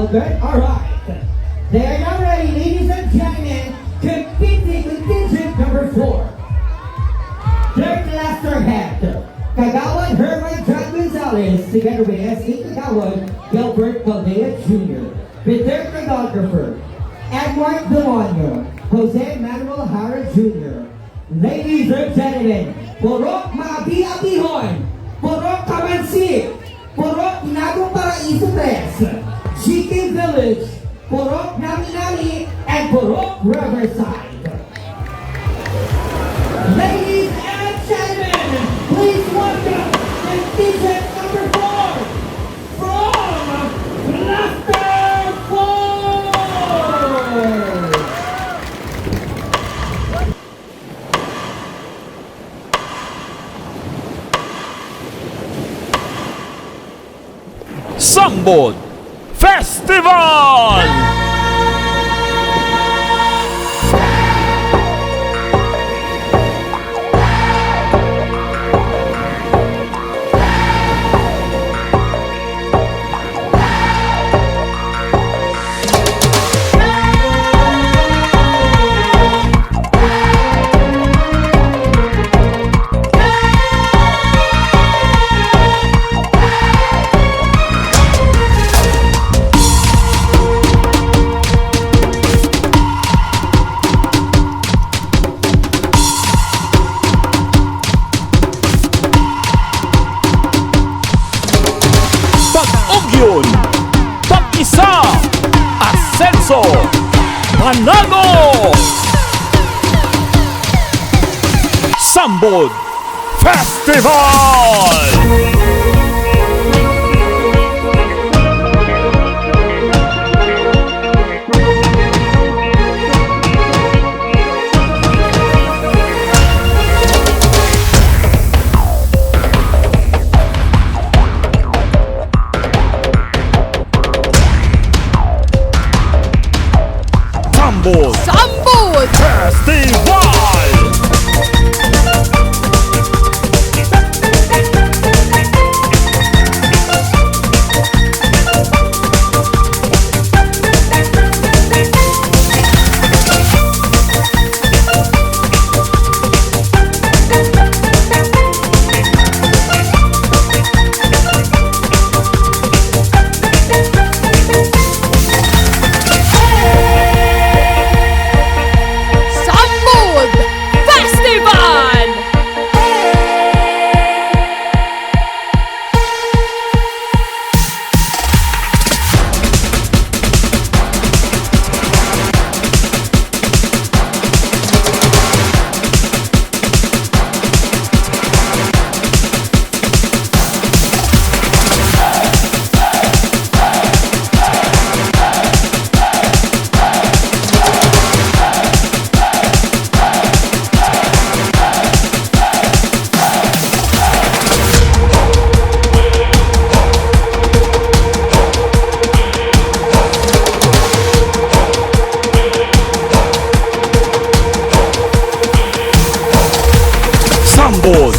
Good. All right. They are now ready, ladies and gentlemen. Competing contingent number 4. Third cluster head, Kagawad Herman Gonzales, together with S.A. Kagawad Gilbert CALDEA Jr. With their choreographer, Edward Demonio, Jose Manuel Hara Jr. Ladies and gentlemen, Purok MAABI-ABIHON, Purok CAMANSI, Purok Inagong Paraiso 3, GK Village, Purok NAMI-NAMI, and Purok Riverside. Ladies and gentlemen, please welcome contingent number 4 from Cluster 4! SAMBOD Festival! Pag-isa, Ascenso, BANAGO SAMBOD Festival! SAMBOD Festival! SAMBOD Festival! SAMBOD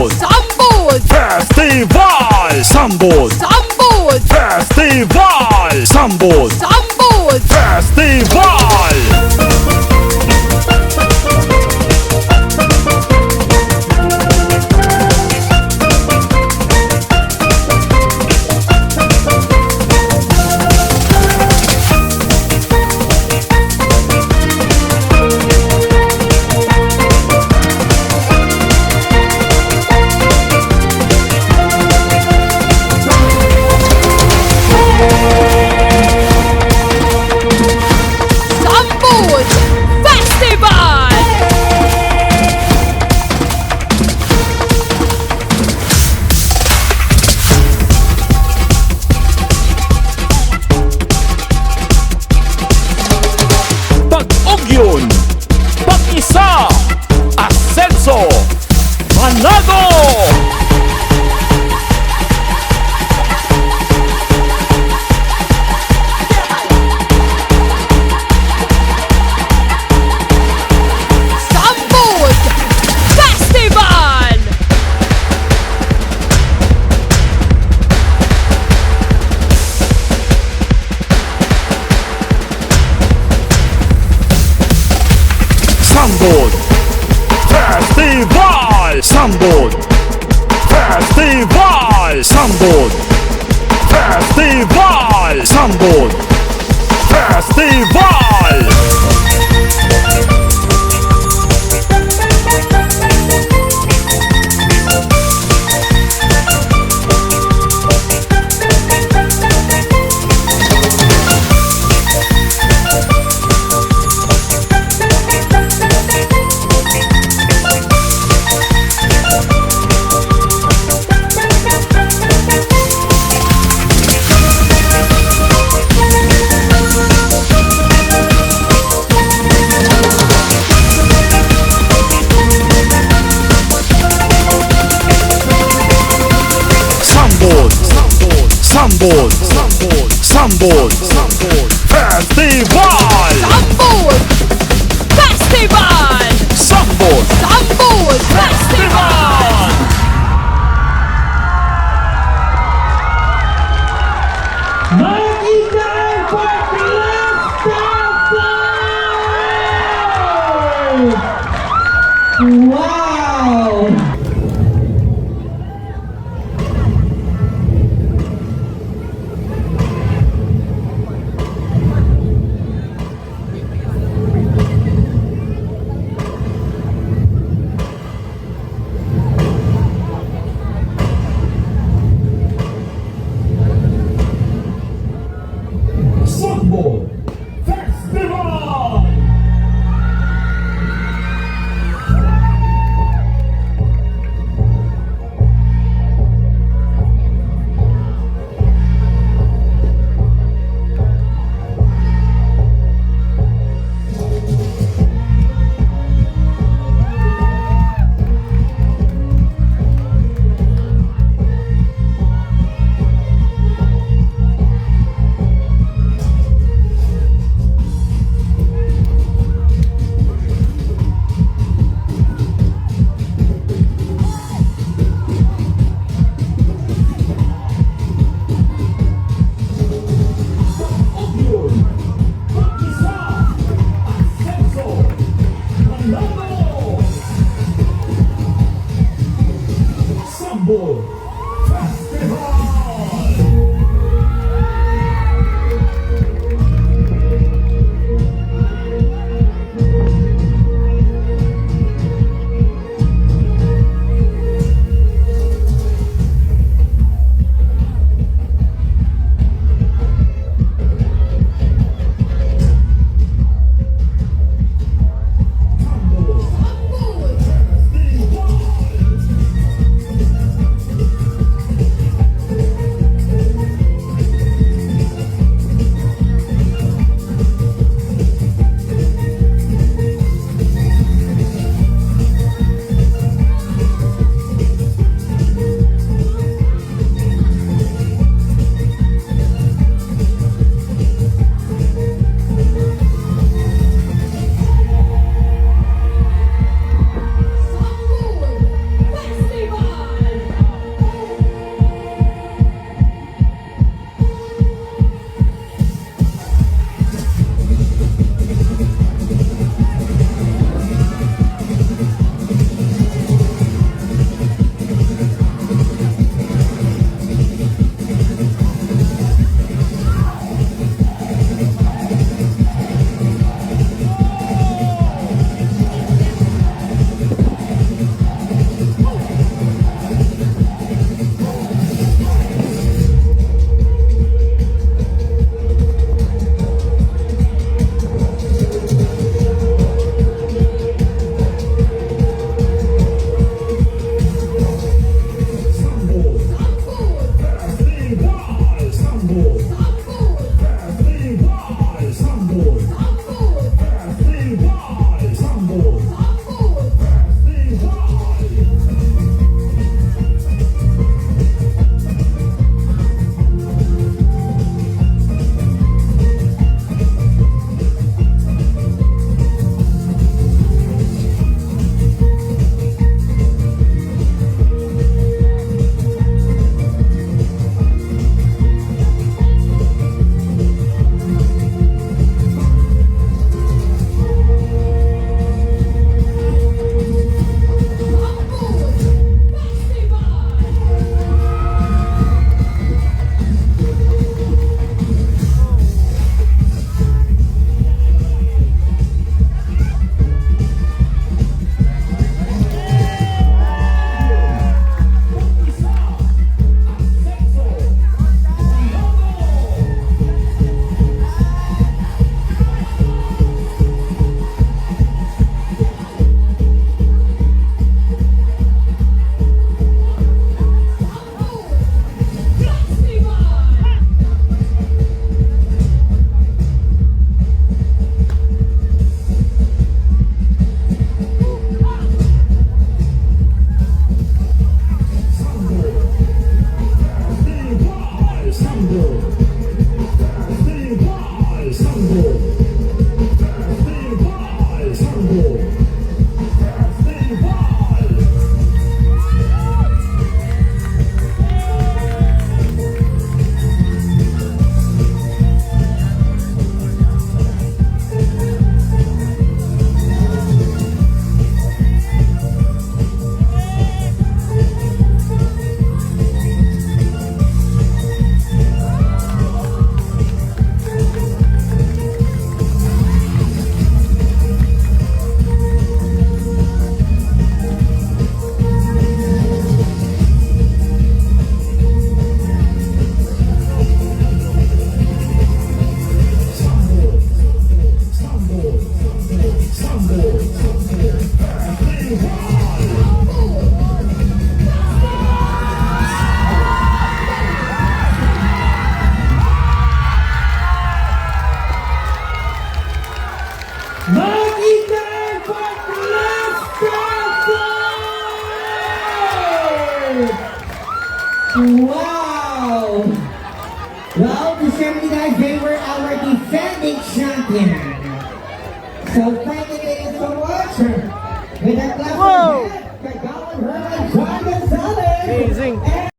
SAMBOD Festival! SAMBOD SAMBOD Festival! SAMBOD SAMBOD Festival! Sambod Festival Sambod Festival Sambod Festival Sambod Sambod Festival Sambod Festival! Sambod Sambod Festival! Mag-ingay for Fiesta! Wow! Sambod. Festival Sambod. Festival Sambod. Festival. Mag-intay for Wow! Well, to share with you guys, they were our defending champion. So thank you guys so much. With our class Whoa! of Kagawan, Herman, John Gonzalez. Amazing. And